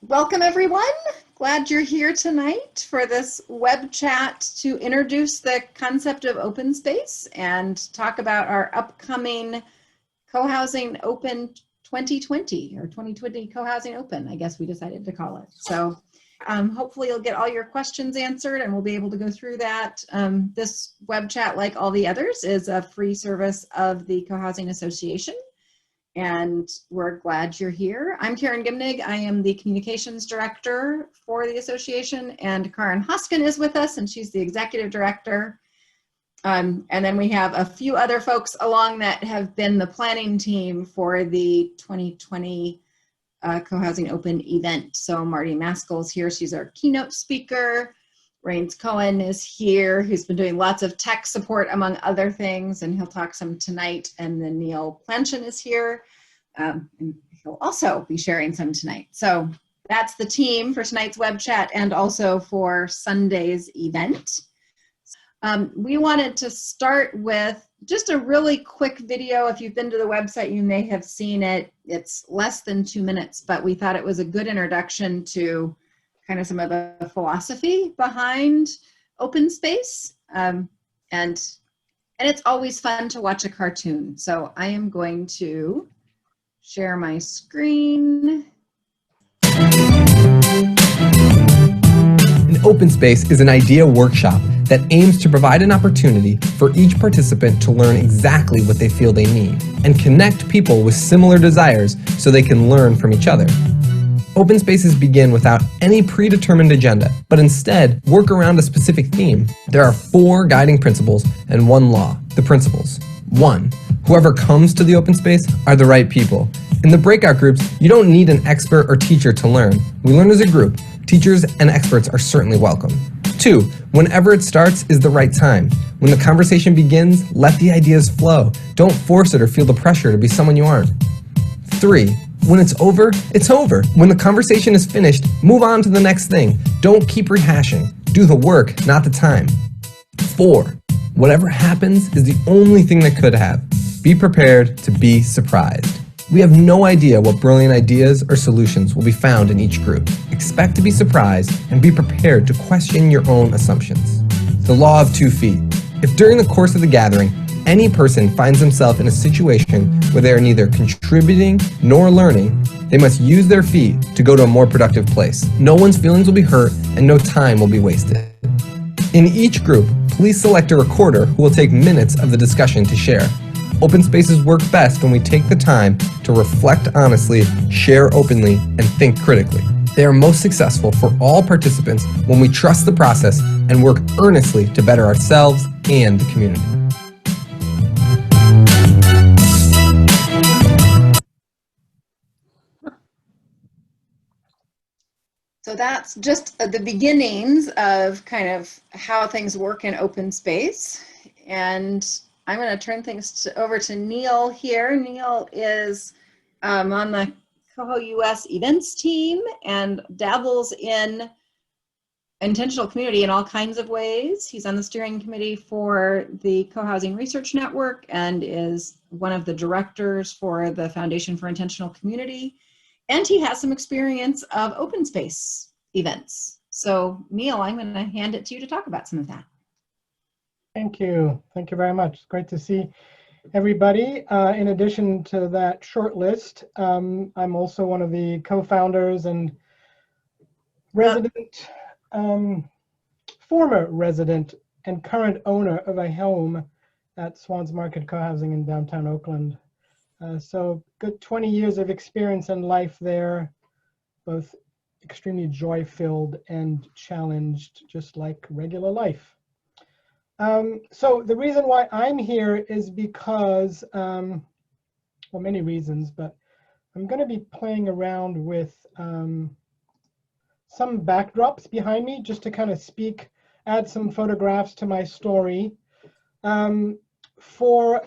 Welcome everyone. Glad you're here tonight for this web chat to introduce the concept of open space and talk about our upcoming Cohousing Open 2020 or 2020 Cohousing Open, I guess we decided to call it. So hopefully you'll get all your questions answered and we'll be able to go through that. This web chat, like all the others, is a free service of the Cohousing Association. And we're glad you're here. I'm Karen Gimnig. I am the communications director for the association, and Karen Hoskin is with us, and she's the executive director. And then we have a few other folks along that have been the planning team for the 2020 Cohousing Open event. So Marty Maskell's here. She's our keynote speaker. Rains Cohen is here, who's been doing lots of tech support among other things, and he'll talk some tonight. And then Neil Planchin is here, and he'll also be sharing some tonight. So that's the team for tonight's web chat and also for Sunday's event. We wanted to start with just a really quick video. If you've been to the website, you may have seen it. It's less than 2 minutes, but we thought it was a good introduction to kind of some of the philosophy behind open space. And it's always fun to watch a cartoon. So I am going to share my screen. An open space is an idea workshop that aims to provide an opportunity for each participant to learn exactly what they feel they need and connect people with similar desires so they can learn from each other. Open spaces begin without any predetermined agenda, but instead work around a specific theme. There are 4 guiding principles and 1 law. The principles. 1. Whoever comes to the open space are the right people. In the breakout groups, you don't need an expert or teacher to learn. We learn as a group. Teachers and experts are certainly welcome. 2. Whenever it starts is the right time. When the conversation begins, let the ideas flow. Don't force it or feel the pressure to be someone you aren't. 3. When it's over, it's over. When the conversation is finished, move on to the next thing. Don't keep rehashing. Do the work, not the time. 4. Whatever happens is the only thing that could have. Be prepared to be surprised. We have no idea what brilliant ideas or solutions will be found in each group. Expect to be surprised and be prepared to question your own assumptions. The law of 2 feet. If during the course of the gathering, any person finds themselves in a situation where they are neither contributing nor learning, they must use their feet to go to a more productive place. No one's feelings will be hurt and no time will be wasted. In each group, please select a recorder who will take minutes of the discussion to share. Open spaces work best when we take the time to reflect honestly, share openly, and think critically. They are most successful for all participants when we trust the process and work earnestly to better ourselves and the community. So that's just the beginnings of kind of how things work in open space. And I'm going to turn things over to Neil here. Neil is on the CohoUS events team and dabbles in intentional community in all kinds of ways. He's on the steering committee for the Co-Housing Research Network and is one of the directors for the Foundation for Intentional Community. And he has some experience of open space events. So Neil, I'm going to hand it to you to talk about some of that. Thank you. Thank you very much. It's great to see everybody. In addition to that short list, I'm also one of the co-founders and resident, former resident and current owner of a home at Swans Market Co-Housing in downtown Oakland. So good 20 years of experience in life there, both extremely joy-filled and challenged, just like regular life. So the reason why I'm here is because, well, many reasons, but I'm going to be playing around with some backdrops behind me just to kind of add some photographs to my story. For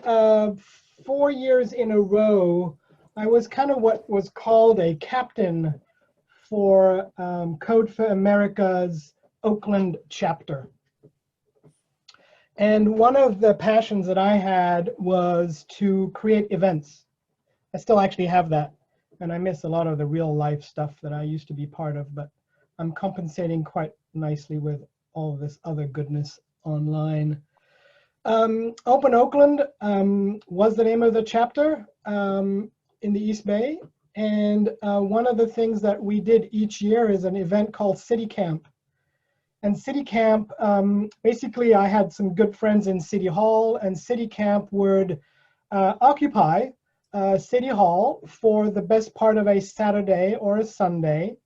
4 years in a row, I was kind of what was called a captain for Code for America's Oakland chapter. And one of the passions that I had was to create events. I still actually have that. and I miss a lot of the real life stuff that I used to be part of, but I'm compensating quite nicely with all of this other goodness online. Open Oakland was the name of the chapter in the East Bay. And one of the things that we did each year is an event called City Camp. And City Camp, basically I had some good friends in City Hall, and City Camp would occupy City Hall for the best part of a Saturday or a Sunday,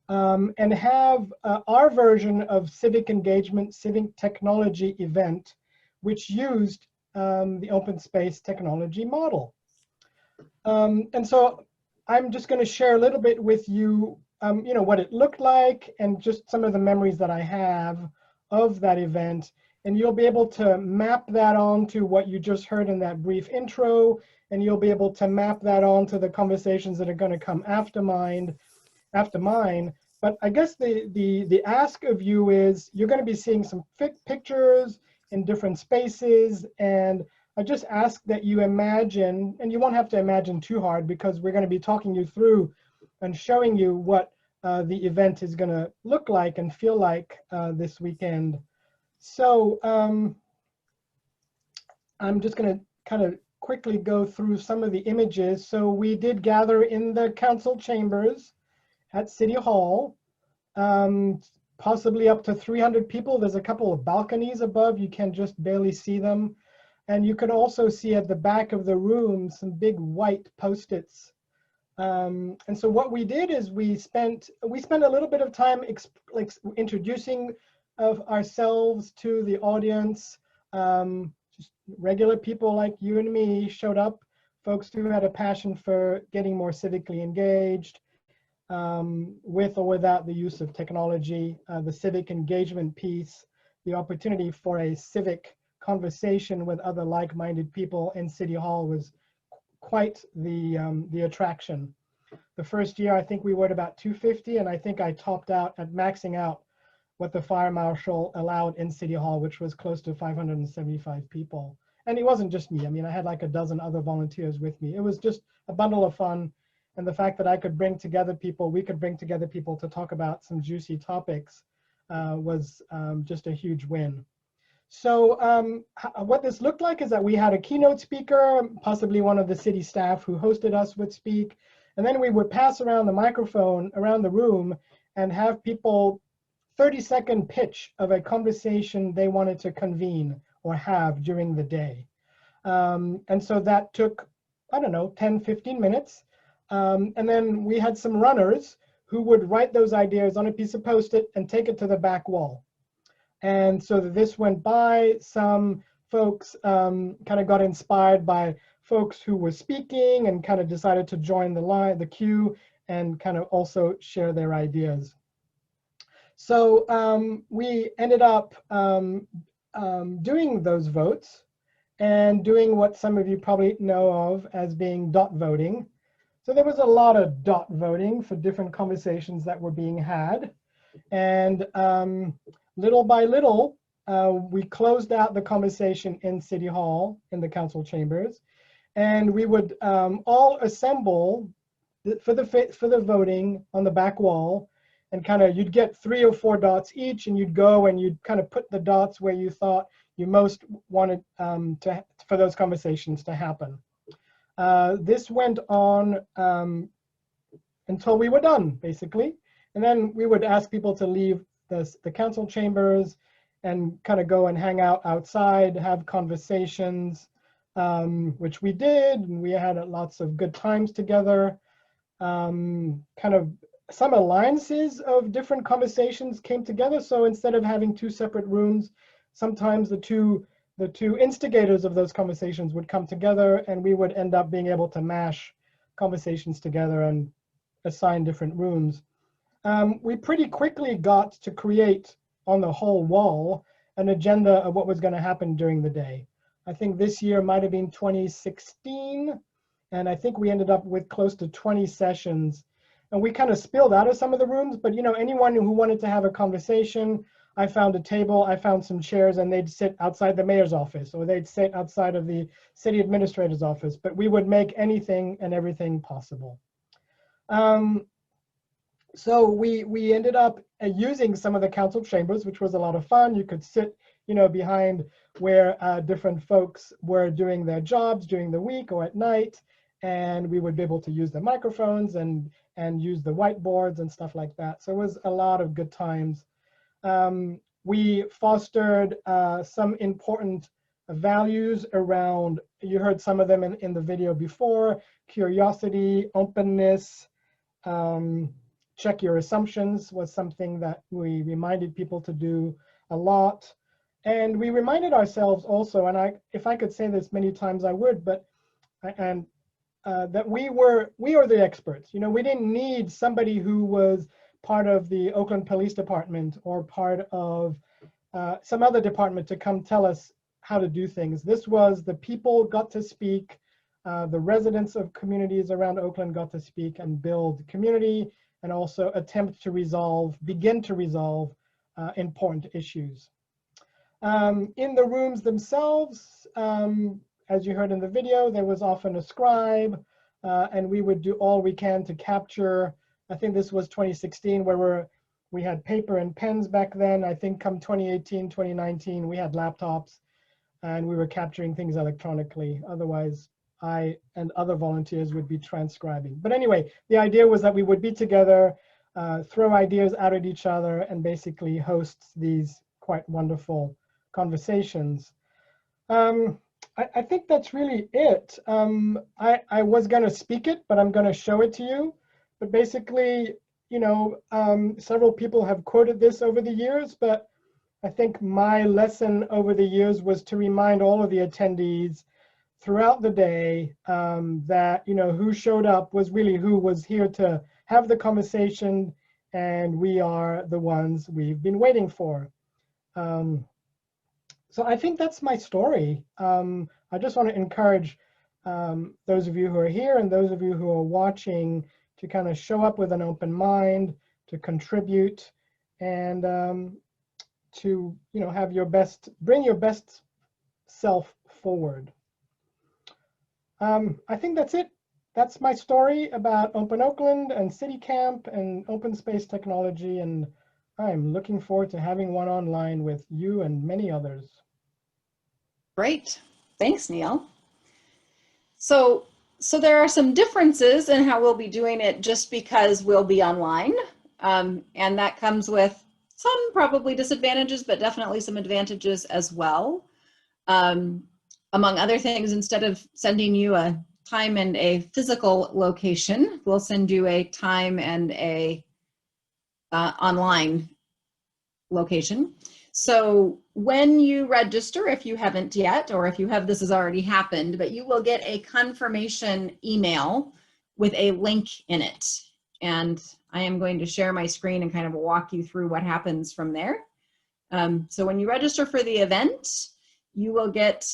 and have our version of civic engagement, civic technology event, which used the open space technology model. And so I'm just going to share a little bit with you, you know, what it looked like and just some of the memories that I have of that event. And you'll be able to map that onto what you just heard in that brief intro, and you'll be able to map that onto the conversations that are going to come after mine. But I guess the ask of you is you're going to be seeing some pictures in different spaces, and I just ask that you imagine, and you won't have to imagine too hard because we're going to be talking you through and showing you what the event is going to look like and feel like this weekend. So I'm just going to kind of quickly go through some of the images. So we did gather in the council chambers at City Hall, possibly up to 300 people. There's a couple of balconies above. You can just barely see them. And you can also see at the back of the room some big white Post-its. And so what we did is we spent a little bit of time introducing of ourselves to the audience. Just regular people like you and me showed up, folks who had a passion for getting more civically engaged, with or without the use of technology. The civic engagement piece, the opportunity for a civic conversation with other like-minded people in City Hall was quite the attraction. The first year, I think we were at about 250, and I think I topped out at maxing out what the fire marshal allowed in City Hall, which was close to 575 people. And it wasn't just me. I mean, I had like a dozen other volunteers with me. It was just a bundle of fun. And the fact that I could bring together people, we could bring together people to talk about some juicy topics was just a huge win. So what this looked like is that we had a keynote speaker, possibly one of the city staff who hosted us would speak. And then we would pass around the microphone around the room and have people 30-second pitch of a conversation they wanted to convene or have during the day. And so that took, I don't know, 10, 15 minutes. And then we had some runners who would write those ideas on a piece of Post-it and take it to the back wall. And so this went by. Some folks kind of got inspired by folks who were speaking and kind of decided to join the queue and kind of also share their ideas. So we ended up doing those votes and doing what some of you probably know of as being dot voting. So there was a lot of dot voting for different conversations that were being had. And little by little, we closed out the conversation in City Hall, in the council chambers. And we would all assemble for the voting on the back wall. And kind of, you'd get 3 or 4 dots each, and you'd go and you'd kind of put the dots where you thought you most wanted for those conversations to happen. This went on until we were done, basically. And then we would ask people to leave the council chambers and kind of go and hang out outside, have conversations, which we did. And we had lots of good times together. Kind of some alliances of different conversations came together. So instead of having 2 separate rooms, sometimes the two instigators of those conversations would come together, and we would end up being able to mash conversations together and assign different rooms. We pretty quickly got to create on the whole wall an agenda of what was going to happen during the day. I think this year might have been 2016, and I think we ended up with close to 20 sessions. And we kind of spilled out of some of the rooms, but you know, anyone who wanted to have a conversation, I found a table, I found some chairs, and they'd sit outside the mayor's office, or they'd sit outside of the city administrator's office, but we would make anything and everything possible. So we ended up using some of the council chambers, which was a lot of fun. You could sit, behind where different folks were doing their jobs during the week or at night, and we would be able to use the microphones and use the whiteboards and stuff like that. So it was a lot of good times. We fostered some important values around, you heard some of them in the video before: curiosity, openness, check your assumptions was something that we reminded people to do a lot. And we reminded ourselves also, and if I could say this many times I would, but that we are the experts. We didn't need somebody who was part of the Oakland Police Department or part of some other department to come tell us how to do things. This was the people got to speak, the residents of communities around Oakland got to speak and build community, and also attempt to begin to resolve important issues. In the rooms themselves, as you heard in the video, there was often a scribe, and we would do all we can to capture. I think this was 2016, where we had paper and pens back then. I think come 2018, 2019, we had laptops, and we were capturing things electronically. Otherwise, I and other volunteers would be transcribing. But anyway, the idea was that we would be together, throw ideas out at each other, and basically host these quite wonderful conversations. I think that's really it. I was going to speak it, but I'm going to show it to you. But basically, several people have quoted this over the years, but I think my lesson over the years was to remind all of the attendees throughout the day that, who showed up was really who was here to have the conversation, and we are the ones we've been waiting for. So I think that's my story. I just want to encourage those of you who are here and those of you who are watching to kind of show up with an open mind, to contribute, and to have bring your best self forward. I think that's it. That's my story about Open Oakland and City Camp and open space technology, and I'm looking forward to having one online with you and many others. Great. Thanks, Neil. So there are some differences in how we'll be doing it just because we'll be online. And that comes with some probably disadvantages, but definitely some advantages as well. Among other things, instead of sending you a time and a physical location, we'll send you a time and a online location. So when you register, if you haven't yet, or if you have, this has already happened, but you will get a confirmation email with a link in it. And I am going to share my screen and kind of walk you through what happens from there. So when you register for the event, you will get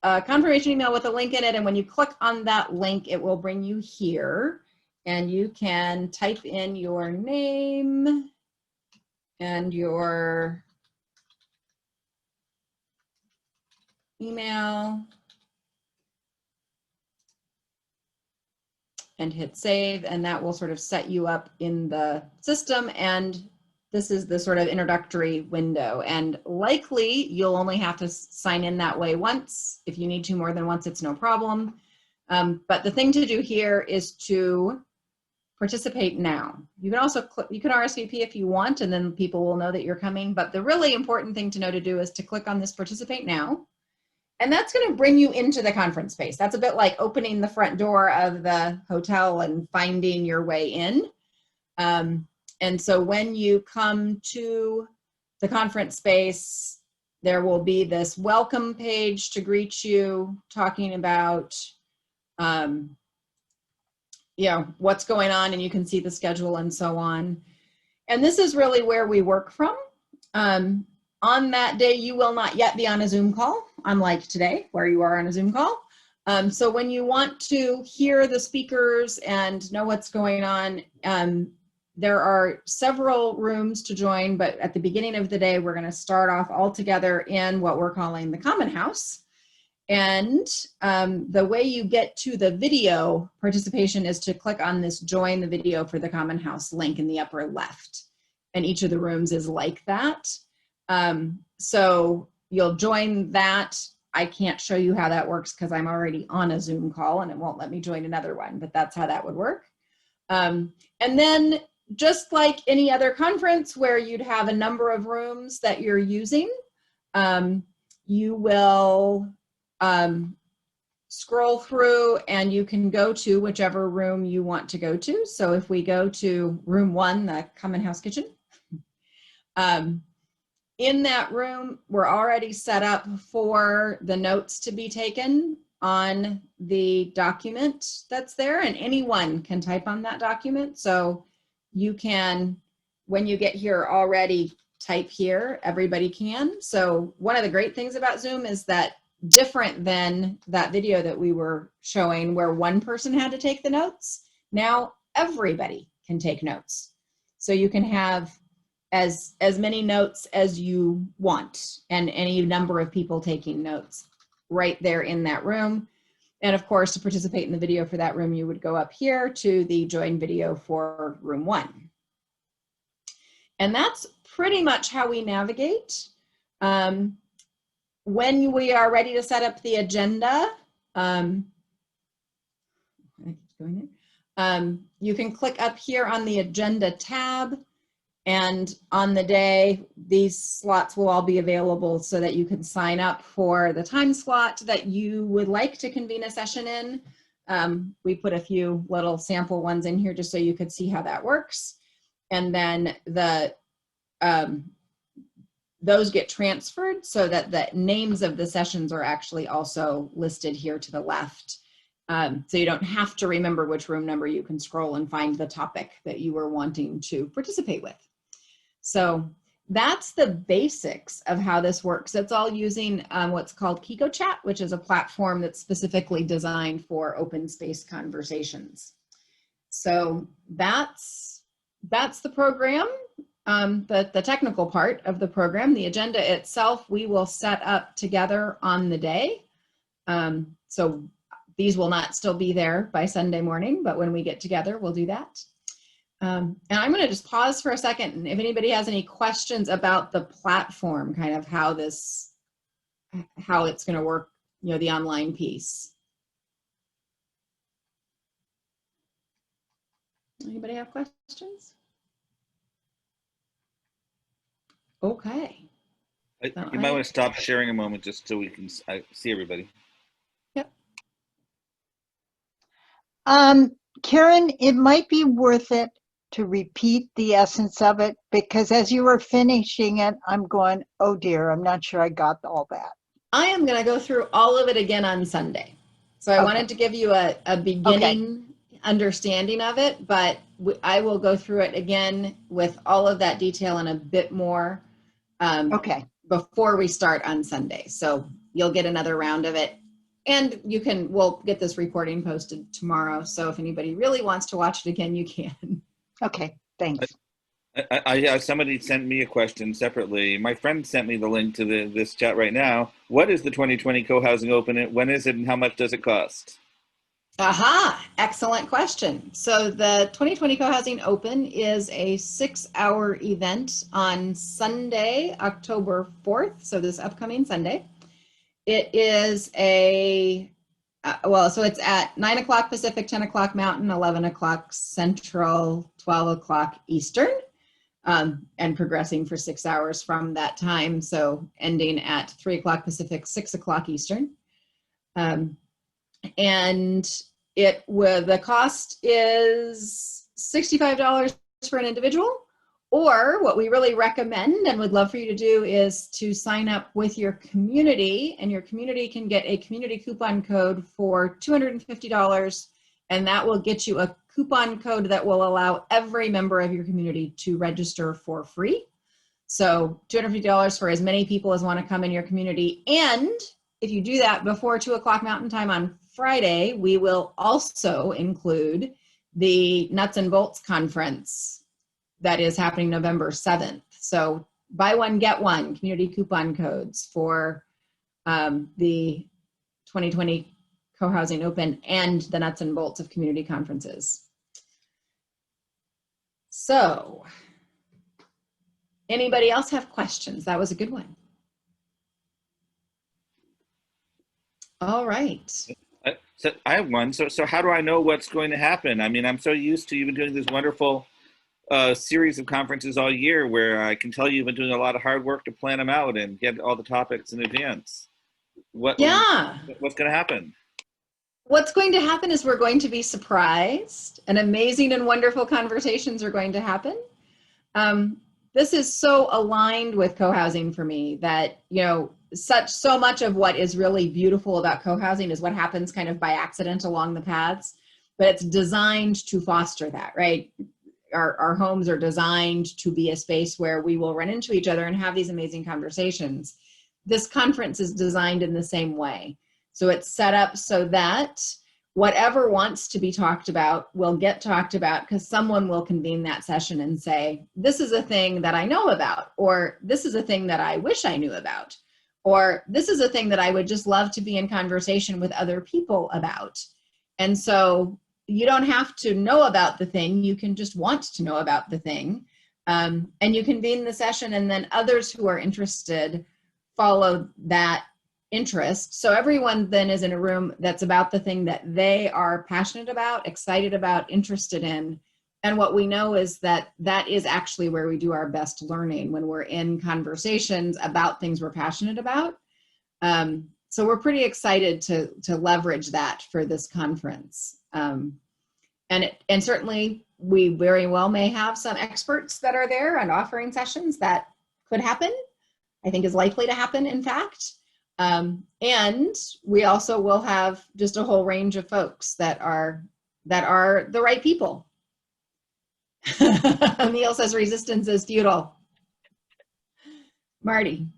a confirmation email with a link in it. And when you click on that link, it will bring you here. And you can type in your name and your email and hit save, and that will sort of set you up in the system. And this is the sort of introductory window, and likely you'll only have to sign in that way once. If you need to more than once, it's no problem. But the thing to do here is to participate now. You can also you can RSVP if you want, and then people will know that you're coming. But the really important thing to know to do is to click on this participate now. And that's going to bring you into the conference space. That's a bit like opening the front door of the hotel and finding your way in. And so when you come to the conference space, there will be this welcome page to greet you, talking about what's going on, and you can see the schedule and so on. And this is really where we work from. On that day, you will not yet be on a Zoom call, unlike today, where you are on a Zoom call. So when you want to hear the speakers and know what's going on, there are several rooms to join, but at the beginning of the day, we're going to start off all together in what we're calling the Common House. And the way you get to the video participation is to click on this join the video for the Common House link in the upper left. And each of the rooms is like that. So you'll join that. I can't show you how that works because I'm already on a Zoom call and it won't let me join another one, but that's how that would work. And then just like any other conference where you'd have a number of rooms that you're using, you will scroll through and you can go to whichever room you want to go to. So if we go to room 1, the Common House Kitchen, in that room, we're already set up for the notes to be taken on the document that's there, and anyone can type on that document. So you can, when you get here already, type here, everybody can. So one of the great things about Zoom is that, different than that video that we were showing where one person had to take the notes, now everybody can take notes. So you can have as many notes as you want and any number of people taking notes right there in that room. And of course, to participate in the video for that room, you would go up here to the join video for room 1. And that's pretty much how we navigate. When we are ready to set up the agenda, you can click up here on the agenda tab, and on the day, these slots will all be available so that you can sign up for the time slot that you would like to convene a session in. We put a few little sample ones in here just so you could see how that works. And then those get transferred so that the names of the sessions are actually also listed here to the left. So you don't have to remember which room number. You can scroll and find the topic that you were wanting to participate with. So that's the basics of how this works. It's all using what's called CohoChat, which is a platform that's specifically designed for open space conversations. So that's the program. The technical part of the program. The agenda itself, we will set up together on the day. So these will not still be there by Sunday morning, but when we get together, we'll do that. And I'm going to just pause for a second, and if anybody has any questions about the platform, kind of how it's going to work, the online piece. Anybody have questions? Okay. You might want to stop sharing a moment just so we can see everybody. Yep. Karen, it might be worth it to repeat the essence of it, because as you were finishing it, I'm going, oh dear, I'm not sure I got all that. I am going to go through all of it again on Sunday. So I wanted to give you a beginning understanding of it, but I will go through it again with all of that detail and a bit more before we start on Sunday. So you'll get another round of it, and we'll get this recording posted tomorrow. So if anybody really wants to watch it again, you can. Okay, thanks. Somebody sent me a question separately. My friend sent me the link to this chat right now. What is the 2020 Cohousing Open? When is it, and how much does it cost? Aha, excellent question. So the 2020 Cohousing Open is a 6-hour event on Sunday, October 4th. So this upcoming Sunday. It is so it's at 9 o'clock Pacific, 10 o'clock Mountain, 11 o'clock Central, 12 o'clock Eastern, and progressing for 6 hours from that time. So ending at 3 o'clock Pacific, 6 o'clock Eastern. And the cost is $65 for an individual, or what we really recommend and would love for you to do is to sign up with your community, and your community can get a community coupon code for $250, and that will get you a coupon code that will allow every member of your community to register for free. So $250 for as many people as want to come in your community. And if you do that before 2 o'clock Mountain Time on Friday, we will also include the Nuts and Bolts Conference that is happening November 7th. So buy one, get one community coupon codes for the 2020 Co-Housing Open and the nuts and bolts of community conferences. So, anybody else have questions? That was a good one. All right. So I have one. So how do I know what's going to happen? I mean, I'm so used to you've been doing this wonderful series of conferences all year where I can tell you've been doing a lot of hard work to plan them out and get all the topics in advance. What's going to happen? What's going to happen is we're going to be surprised, and amazing and wonderful conversations are going to happen. This is so aligned with co-housing for me that, you know, so much of what is really beautiful about co-housing is what happens kind of by accident along the paths, but it's designed to foster that, right? Our homes are designed to be a space where we will run into each other and have these amazing conversations. This conference is designed in the same way. So it's set up so that whatever wants to be talked about will get talked about, because someone will convene that session and say, this is a thing that I know about, or this is a thing that I wish I knew about, or this is a thing that I would just love to be in conversation with other people about. And so you don't have to know about the thing, you can just want to know about the thing. And you convene the session, and then others who are interested follow that interest. So everyone then is in a room that's about the thing that they are passionate about, excited about, interested in. And what we know is that that is actually where we do our best learning, when we're in conversations about things we're passionate about. So we're pretty excited to leverage that for this conference. And certainly we very well may have some experts that are there and offering sessions. That could happen, I think is likely to happen, in fact. And we also will have just a whole range of folks that are the right people. Emil says resistance is futile. Marty.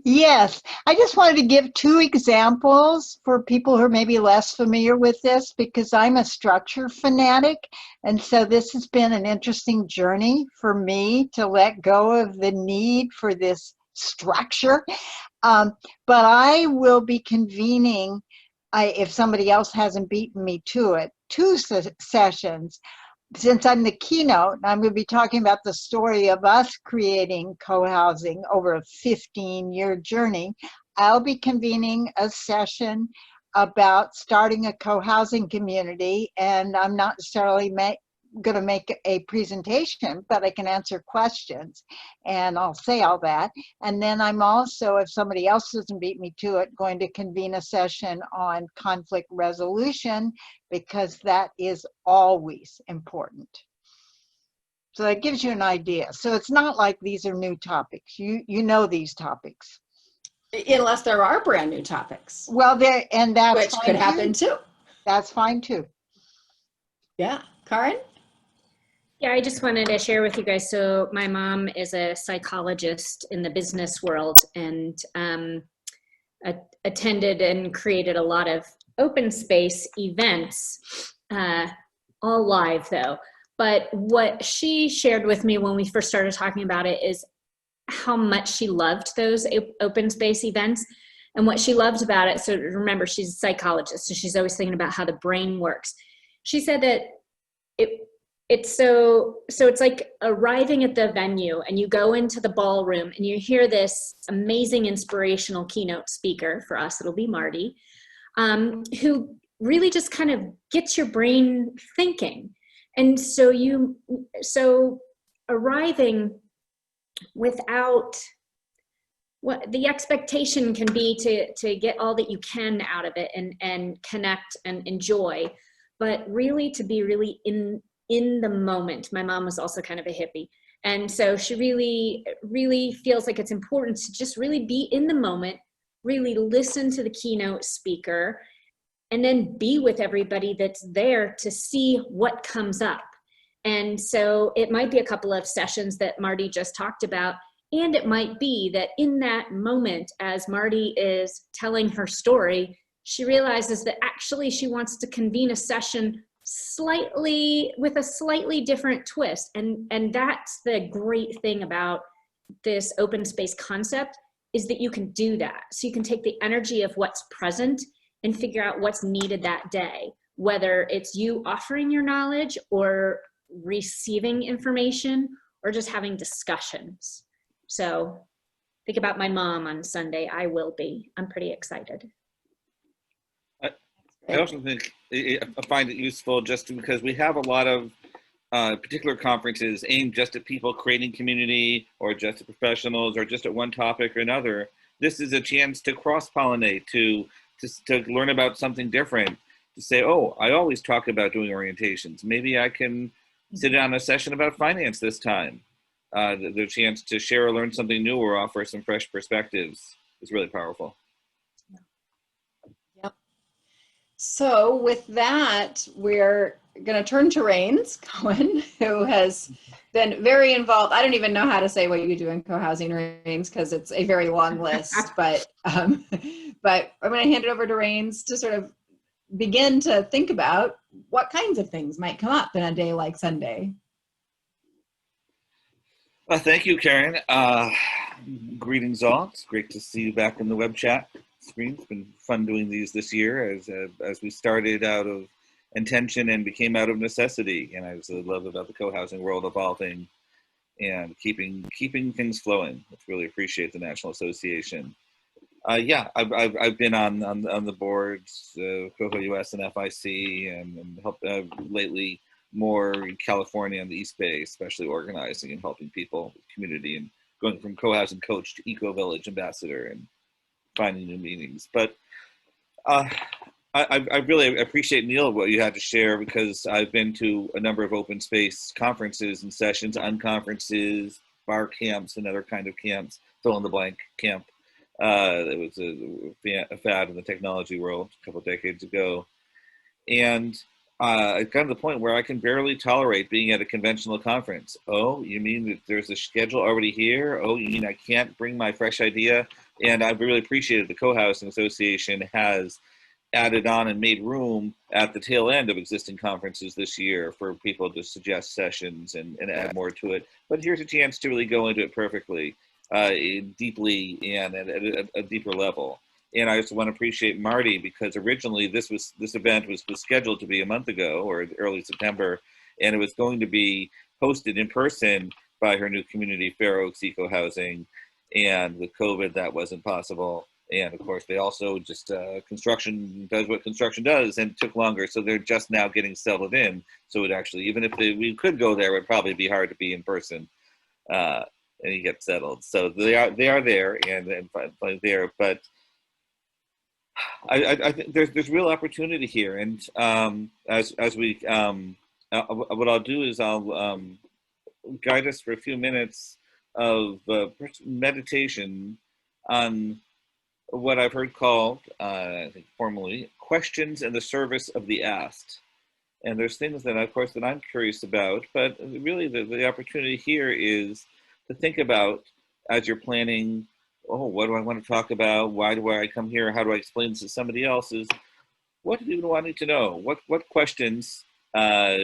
Yes, I just wanted to give 2 examples for people who are maybe less familiar with this, because I'm a structure fanatic. And so this has been an interesting journey for me to let go of the need for this structure. But I will be convening, if somebody else hasn't beaten me to it, 2 sessions. Since I'm the keynote, I'm going to be talking about the story of us creating co-housing over a 15-year journey. I'll be convening a session about starting a co-housing community, and I'm not necessarily going to make a presentation, but I can answer questions, and I'll say all that. And then I'm also, if somebody else doesn't beat me to it, going to convene a session on conflict resolution, because that is always important. So that gives you an idea. So it's not like these are new topics. You know these topics. Unless there are brand new topics. Well, and that's which could happen too. That's fine too. Yeah, Karen? Yeah, I just wanted to share with you guys. So my mom is a psychologist in the business world, and attended and created a lot of open space events, all live though. But what she shared with me when we first started talking about it is how much she loved those open space events. And what she loved about it, so remember, she's a psychologist, so she's always thinking about how the brain works. She said that it's like arriving at the venue, and you go into the ballroom and you hear this amazing inspirational keynote speaker. For us, it'll be Marty, who really just kind of gets your brain thinking. And so arriving without what the expectation can be to get all that you can out of it and connect and enjoy, but really to be really in the moment. My mom was also kind of a hippie. And so she really feels like it's important to just really be in the moment, really listen to the keynote speaker, and then be with everybody that's there to see what comes up. And so it might be a couple of sessions that Marty just talked about, and it might be that in that moment, as Marty is telling her story, she realizes that actually she wants to convene a session with a slightly different twist. And that's the great thing about this open space concept, is that you can do that. So you can take the energy of what's present and figure out what's needed that day, whether it's you offering your knowledge or receiving information or just having discussions. So think about my mom on Sunday. I will be. I'm pretty excited. I also think I find it useful just because we have a lot of particular conferences aimed just at people creating community or just at professionals or just at one topic or another. This is a chance to cross-pollinate, to learn about something different, to say, oh, I always talk about doing orientations. Maybe I can sit down a session about finance this time. The chance to share or learn something new or offer some fresh perspectives is really powerful. Yep. So with that, we're going to turn to Rains Cohen, who has been very involved. I don't even know how to say what you do in co-housing, Rains, because it's a very long list. But I'm going to hand it over to Rains to sort of begin to think about what kinds of things might come up in a day like Sunday. Thank you, Karen. Greetings all. It's great to see you back in the web chat screen. It's been fun doing these this year as we started out of intention and became out of necessity. And I just love about the co-housing world evolving and keeping things flowing. I really appreciate the National Association. Yeah, I've been on the boards, CohoUS and FIC, and helped lately more in California on the East Bay, especially organizing and helping people, community, and going from co-housing coach to eco-village ambassador and finding new meetings. But I really appreciate, Neil, what you had to share, because I've been to a number of open space conferences and sessions, unconferences, bar camps, and other kind of camps, fill in the blank camp. It was a fad in the technology world a couple of decades ago. And it got to the point where I can barely tolerate being at a conventional conference. Oh, you mean that there's a schedule already here? Oh, you mean I can't bring my fresh idea? And I've really appreciated the Cohousing Association has added on and made room at the tail end of existing conferences this year for people to suggest sessions and add more to it. But here's a chance to really go into it perfectly, deeply, and at a deeper level. And I also want to appreciate Marty, because originally this event was scheduled to be a month ago or early September, and it was going to be hosted in person by her new community, Fair Oaks Eco Housing. And with COVID, that wasn't possible. And of course, they also just, construction does what construction does, and it took longer. So they're just now getting settled in. So it actually, even if we could go there, it would probably be hard to be in person and you get settled. So they are there and finally there. But I think there's real opportunity here. And as we, what I'll do is I'll guide us for a few minutes of meditation on what I've heard called, I think formally, questions in the service of the asked. And there's things that, of course, that I'm curious about, but really the opportunity here is to think about, as you're planning, oh, what do I want to talk about? Why do I come here? How do I explain this to somebody else? Is what do people want to know? What questions are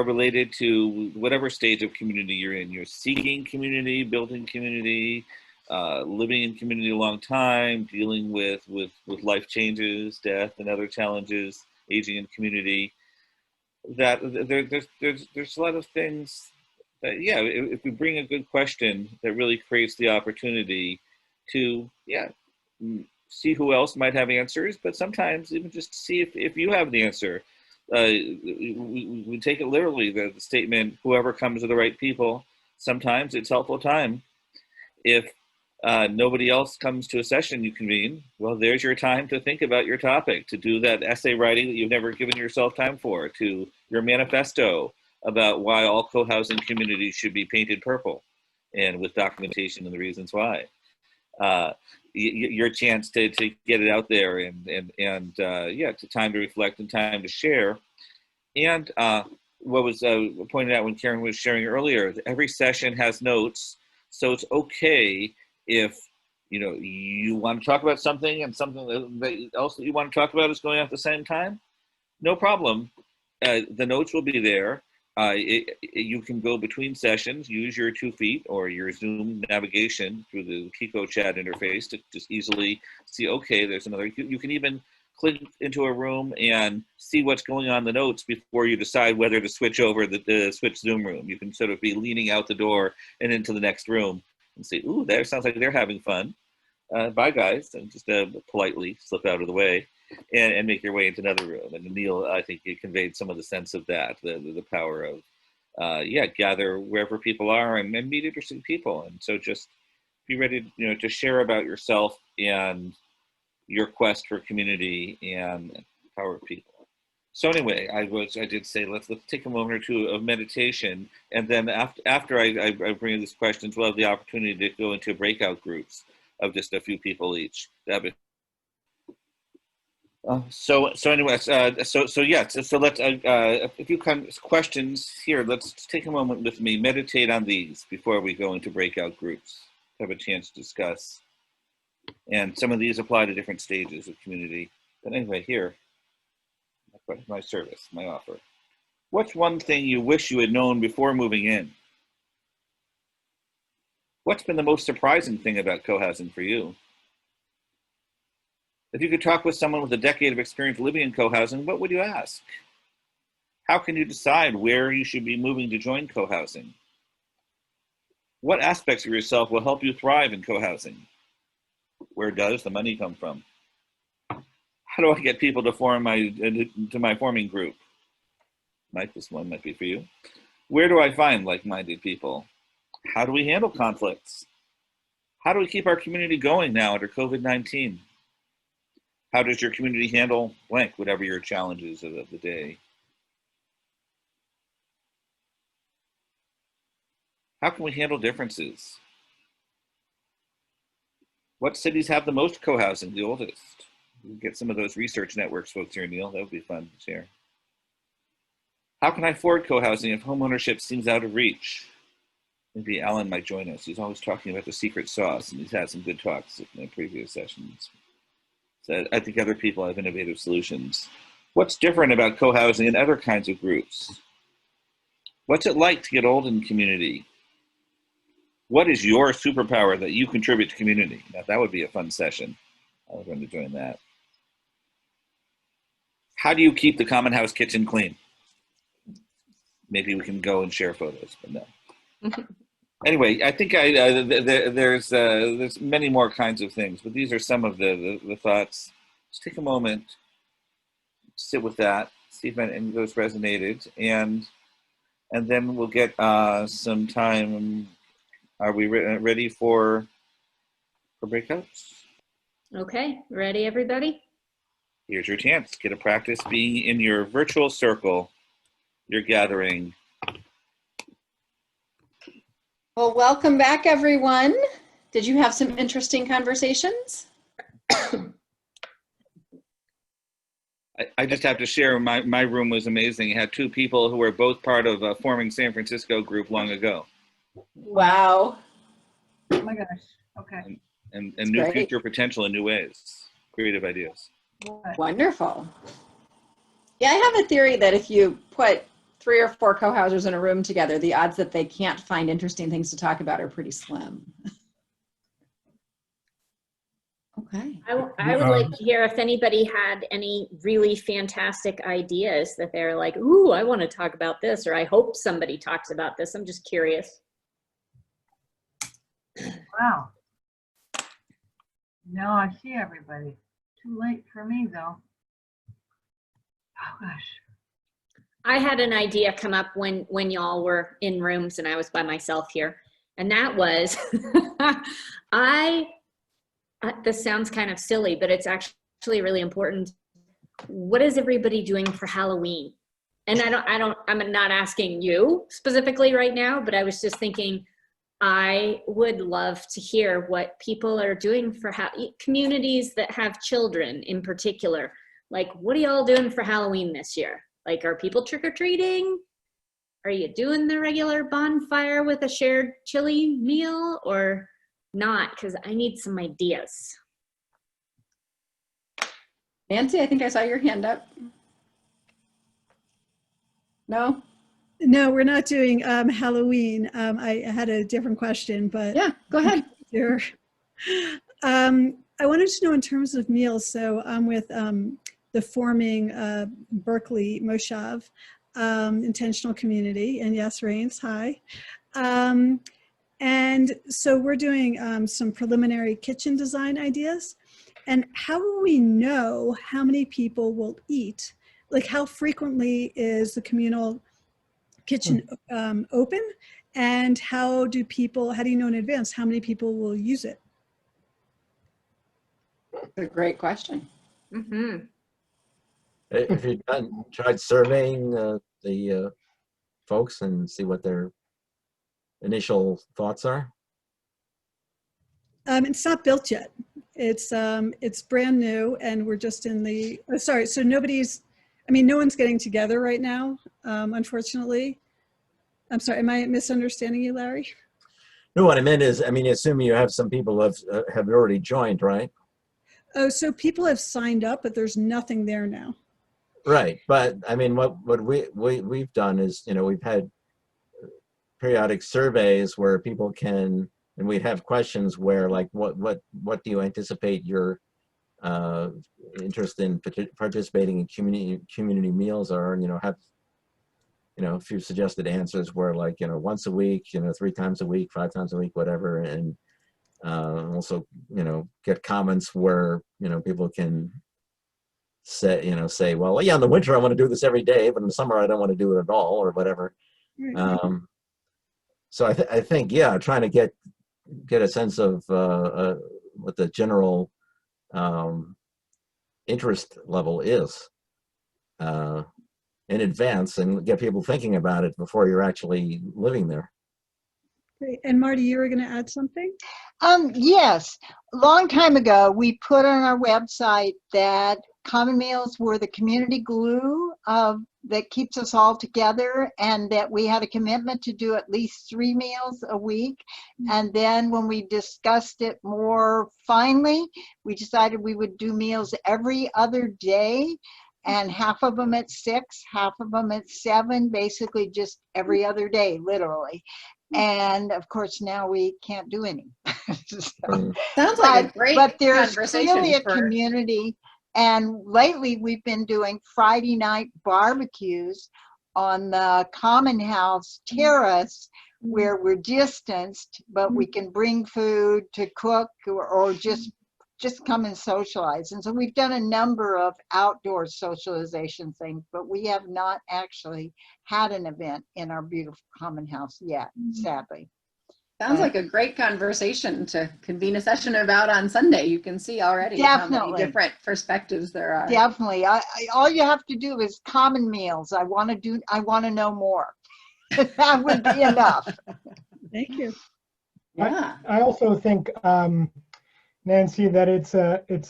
related to whatever stage of community you're in? You're seeking community, building community, living in community a long time, dealing with life changes, death, and other challenges, aging in community. That there's a lot of things that, yeah, if we bring a good question that really creates the opportunity to, yeah, see who else might have answers, but sometimes even just see if you have the answer. We take it literally, the statement, whoever comes to the right people. Sometimes it's helpful time. If nobody else comes to a session you convene, well, there's your time to think about your topic, to do that essay writing that you've never given yourself time for, to your manifesto about why all co-housing communities should be painted purple, and with documentation and the reasons why. Your chance to get it out there and yeah, to time to reflect and time to share. And what was pointed out when Karen was sharing earlier, every session has notes, so it's okay if you want to talk about something and something that else that you want to talk about is going on at the same time. No problem. The notes will be there. you can go between sessions, use your 2 feet or your Zoom navigation through the CohoChat interface to just easily see, okay, there's another. You can even click into a room and see what's going on in the notes before you decide whether to switch over the switch Zoom room. You can sort of be leaning out the door and into the next room and say, ooh, that sounds like they're having fun. Bye, guys, and just politely slip out of the way and make your way into another room. And Neil, I think, it conveyed some of the sense of that, the power of, gather wherever people are and meet interesting people. And so just be ready, to share about yourself and your quest for community and power of people. So anyway, I did say, let's take a moment or two of meditation. And then after I bring in these questions, we'll have the opportunity to go into breakout groups of just a few people each. So let's a few questions here. Let's take a moment with me, meditate on these before we go into breakout groups, have a chance to discuss. And some of these apply to different stages of community. But anyway, here, my service, my offer. What's one thing you wish you had known before moving in? What's been the most surprising thing about co-housing for you? If you could talk with someone with a decade of experience living in co-housing, what would you ask? How can you decide where you should be moving to join co-housing? What aspects of yourself will help you thrive in co-housing? Where does the money come from? How do I get people to form my forming group? Mike, this one might be for you. Where do I find like-minded people? How do we handle conflicts? How do we keep our community going now under COVID-19? How does your community handle blank, whatever your challenges of the day? How can we handle differences? What cities have the most co-housing, the oldest? We'll get some of those research networks folks here, Neil. That would be fun to share. How can I afford co-housing if homeownership seems out of reach? Maybe Alan might join us. He's always talking about the secret sauce, and he's had some good talks in the previous sessions. So I think other people have innovative solutions. What's different about co-housing and other kinds of groups? What's it like to get old in community? What is your superpower that you contribute to community? Now, that would be a fun session. I was going to join that. How do you keep the common house kitchen clean? Maybe we can go and share photos, but no. Anyway, I think there's many more kinds of things, but these are some of the thoughts. Just take a moment, sit with that, see if any of those resonated, and then we'll get some time. Are we ready for breakouts? Okay, ready, everybody? Here's your chance. Get a practice being in your virtual circle, your gathering. Well, welcome back, everyone. Did you have some interesting conversations? I just have to share, my room was amazing. It had 2 people who were both part of a forming San Francisco group long ago. Wow. Oh my gosh. Okay. And new great. future potential in new ways, creative ideas. What? Wonderful. Yeah, I have a theory that if you put 3 or 4 co-housers in a room together, the odds that they can't find interesting things to talk about are pretty slim. Okay. I would like to hear if anybody had any really fantastic ideas that they're like, ooh, I want to talk about this, or I hope somebody talks about this. I'm just curious. Wow. No, I see everybody. Too late for me though. Oh gosh. I had an idea come up when y'all were in rooms and I was by myself here. And that was, this sounds kind of silly, but it's actually really important. What is everybody doing for Halloween? And I'm not asking you specifically right now, but I was just thinking, I would love to hear what people are doing for communities that have children in particular. Like, what are y'all doing for Halloween this year? Like, are people trick-or-treating? Are you doing the regular bonfire with a shared chili meal or not? Because I need some ideas. Nancy, I think I saw your hand up. No? No, we're not doing Halloween. I had a different question, but Yeah, go ahead. here. I wanted to know in terms of meals. So I'm with the forming Berkeley Moshav intentional community, and yes, Rains, hi. And so we're doing some preliminary kitchen design ideas. And how will we know how many people will eat? Like, how frequently is the communal kitchen open? And how do you know in advance how many people will use it? A great question. Mm-hmm. If you tried surveying the folks and see what their initial thoughts are? It's not built yet. It's brand new, and we're just in the. Oh, sorry, so no one's getting together right now, unfortunately. I'm sorry, am I misunderstanding you, Larry? No, what I meant is, assume you have some people have already joined, right? Oh, so people have signed up, but there's nothing there now. Right, but what we've done is, we've had periodic surveys where people can, and we have questions where, like, what do you anticipate your interest in participating in community meals are, and have a few suggested answers where, like, once a week, 3 times a week, 5 times a week, whatever, and also get comments where people can say, well, yeah, in the winter I want to do this every day, but in the summer I don't want to do it at all, or whatever. So I think, yeah, trying to get a sense of what the general interest level is in advance, and get people thinking about it before you're actually living there. Great. And Marty, you were going to add something? Yes, a long time ago, we put on our website that common meals were the community glue that keeps us all together, and that we had a commitment to do at least 3 meals a week. And then when we discussed it more finely, we decided we would do meals every other day, and half of them at 6, half of them at 7, basically just every other day, literally. And of course, now we can't do any. Sounds like a great but there's conversation clearly a for community. And lately we've been doing Friday night barbecues on the Common House terrace, where we're distanced, but we can bring food to cook, or just come and socialize. And so we've done a number of outdoor socialization things, but we have not actually had an event in our beautiful Common House yet, sadly. Sounds like a great conversation to convene a session about on Sunday. You can see already how many different perspectives there are. Definitely. All you have to do is common meals. I want to know more. That would be enough. Thank you. Yeah. I also think, Nancy, that it's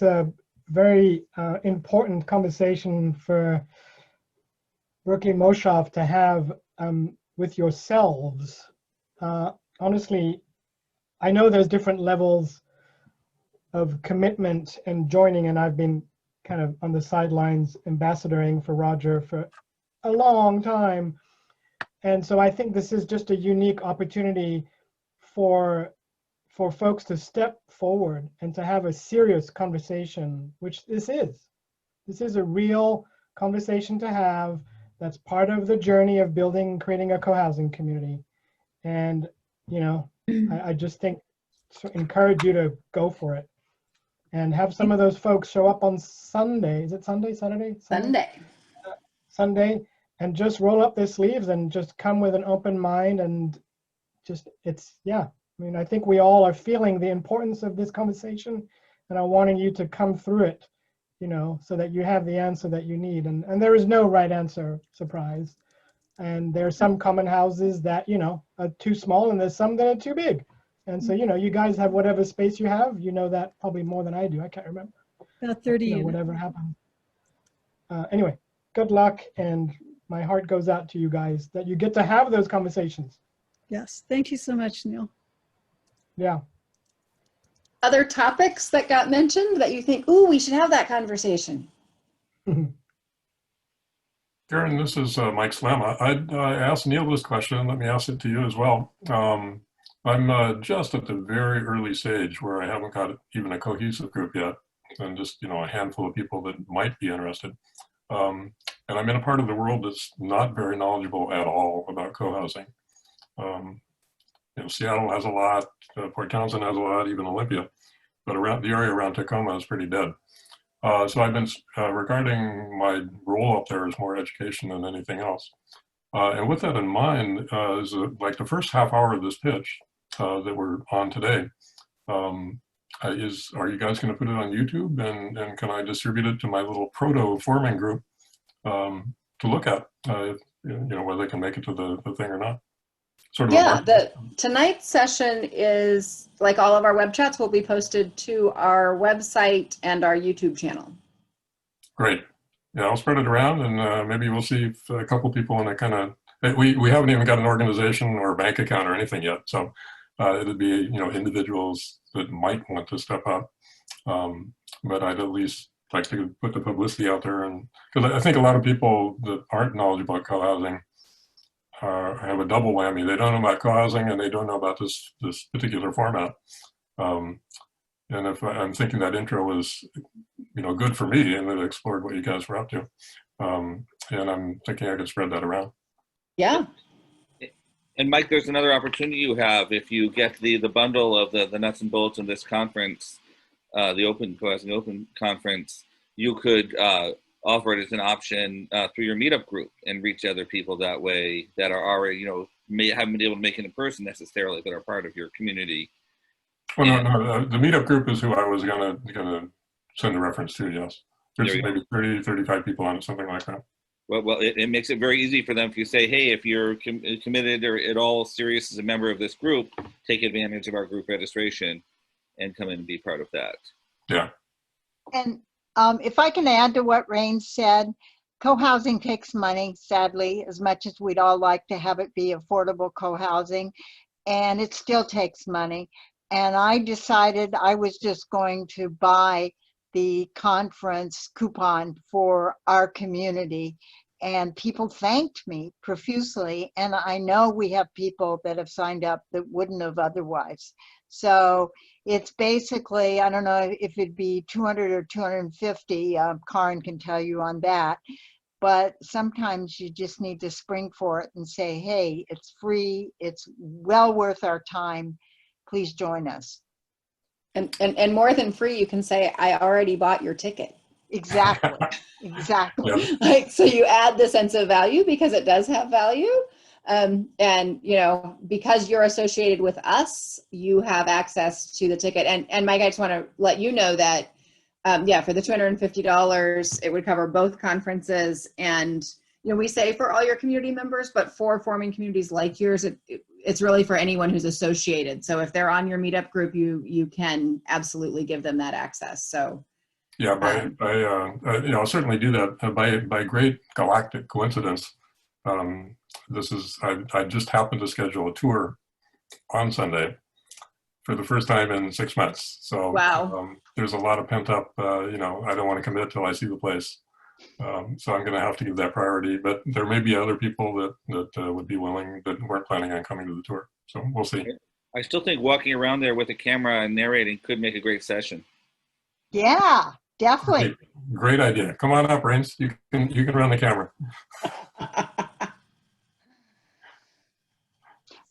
a very important conversation for Berkeley Moshav to have with yourselves. Honestly, I know there's different levels of commitment and joining, and I've been kind of on the sidelines ambassadoring for Roger for a long time. And so I think this is just a unique opportunity for folks to step forward and to have a serious conversation, which this is. This is a real conversation to have that's part of the journey of building, creating a co-housing community. And, I just think, encourage you to go for it and have some of those folks show up on Sunday. Is it Sunday, Saturday? Sunday, and just roll up their sleeves and just come with an open mind, and just, I think we all are feeling the importance of this conversation, and I'm wanting you to come through it, so that you have the answer that you need. And there is no right answer, surprise. And there are some common houses that, are too small, and there's some that are too big. And so, you guys have whatever space you have, that probably more than I do. I can't remember. About 30 units. Whatever happened. Anyway, good luck. And my heart goes out to you guys that you get to have those conversations. Yes. Thank you so much, Neil. Yeah. Other topics that got mentioned that you think, ooh, we should have that conversation? Karen, this is Mike Slama. I asked Neil this question. Let me ask it to you as well. I'm just at the very early stage where I haven't got even a cohesive group yet, and just a handful of people that might be interested. And I'm in a part of the world that's not very knowledgeable at all about co-housing. Seattle has a lot, Port Townsend has a lot, even Olympia, but around the area around Tacoma is pretty dead. So I've been, regarding my role up there is more education than anything else. And with that in mind, like the first half hour of this pitch that we're on today, are you guys going to put it on YouTube, and can I distribute it to my little proto forming group to look at, whether they can make it to the thing or not? Sort of Yeah, tonight's session is, like all of our web chats, will be posted to our website and our YouTube channel. Great. Yeah, I'll spread it around, and maybe we'll see if a couple people in a kind of, we haven't even got an organization or a bank account or anything yet. So it'd be, individuals that might want to step up. But I'd at least like to put the publicity out there, and because I think a lot of people that aren't knowledgeable about co-housing have a double whammy. They don't know about co-housing, and they don't know about this particular format. And if I'm thinking that intro was, good for me, and it explored what you guys were up to, and I'm thinking I could spread that around. Yeah. And Mike, there's another opportunity you have if you get the bundle of the nuts and bolts of this conference, the Cohousing Open conference. You could offer it as an option through your meetup group and reach other people that way that are already, haven't been able to make it in person necessarily, but are part of your community. Well, no, the meetup group is who I was gonna send a reference to. Yes, there's maybe 30, 35 people on it, something like that. Well, it makes it very easy for them if you say, hey, if you're committed or at all serious as a member of this group, take advantage of our group registration and come in and be part of that. Yeah. And if I can add to what Rain said, co-housing takes money, sadly, as much as we'd all like to have it be affordable co-housing, and it still takes money. And I decided I was just going to buy the conference coupon for our community, and people thanked me profusely. And I know we have people that have signed up that wouldn't have otherwise. So it's basically, I don't know if it'd be 200 or 250, Karin can tell you on that, but sometimes you just need to spring for it and say, hey, it's free, it's well worth our time, please join us. And more than free, you can say, I already bought your ticket. Exactly, exactly. Yep. Like, so you add the sense of value because it does have value. And, because you're associated with us, you have access to the ticket. And Mike, I just want to let you know that, for the $250, it would cover both conferences. And, we say for all your community members, but for forming communities like yours, it's really for anyone who's associated. So if they're on your meetup group, you can absolutely give them that access. So yeah, I'll certainly do that. By great galactic coincidence, I just happened to schedule a tour on Sunday for the first time in 6 months. So wow. There's a lot of pent up, I don't want to commit till I see the place. So I'm going to have to give that priority, but there may be other people that would be willing that weren't planning on coming to the tour. So we'll see. I still think walking around there with a camera and narrating could make a great session. Yeah, definitely. Great idea. Come on up, Rains. You can run the camera.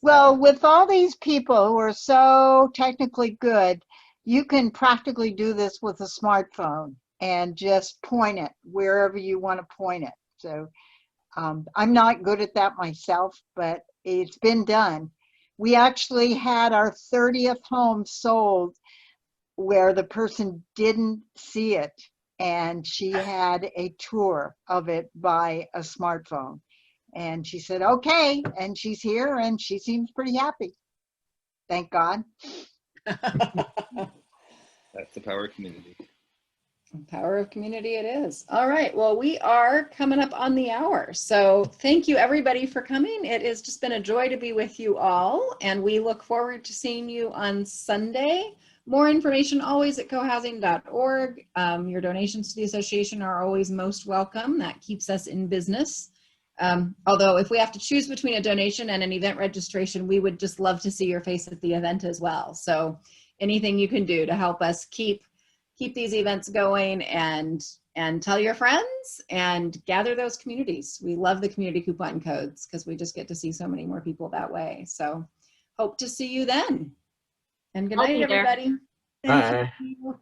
Well, with all these people who are so technically good, you can practically do this with a smartphone and just point it wherever you want to point it. So I'm not good at that myself, but it's been done. We actually had our 30th home sold where the person didn't see it, and she had a tour of it by a smartphone. And she said, okay, and she's here and she seems pretty happy. Thank God. That's the power of community. Power of community it is. All right. Well, we are coming up on the hour. So thank you everybody for coming. It has just been a joy to be with you all. And we look forward to seeing you on Sunday More information always at cohousing.org. Your donations to the association are always most welcome. That keeps us in business. Although if we have to choose between a donation and an event registration, we would just love to see your face at the event as well. So anything you can do to help us keep these events going and tell your friends and gather those communities. We love the community coupon codes because we just get to see so many more people that way. So hope to see you then. And good I'll night, be there. everybody. Thank Bye. you.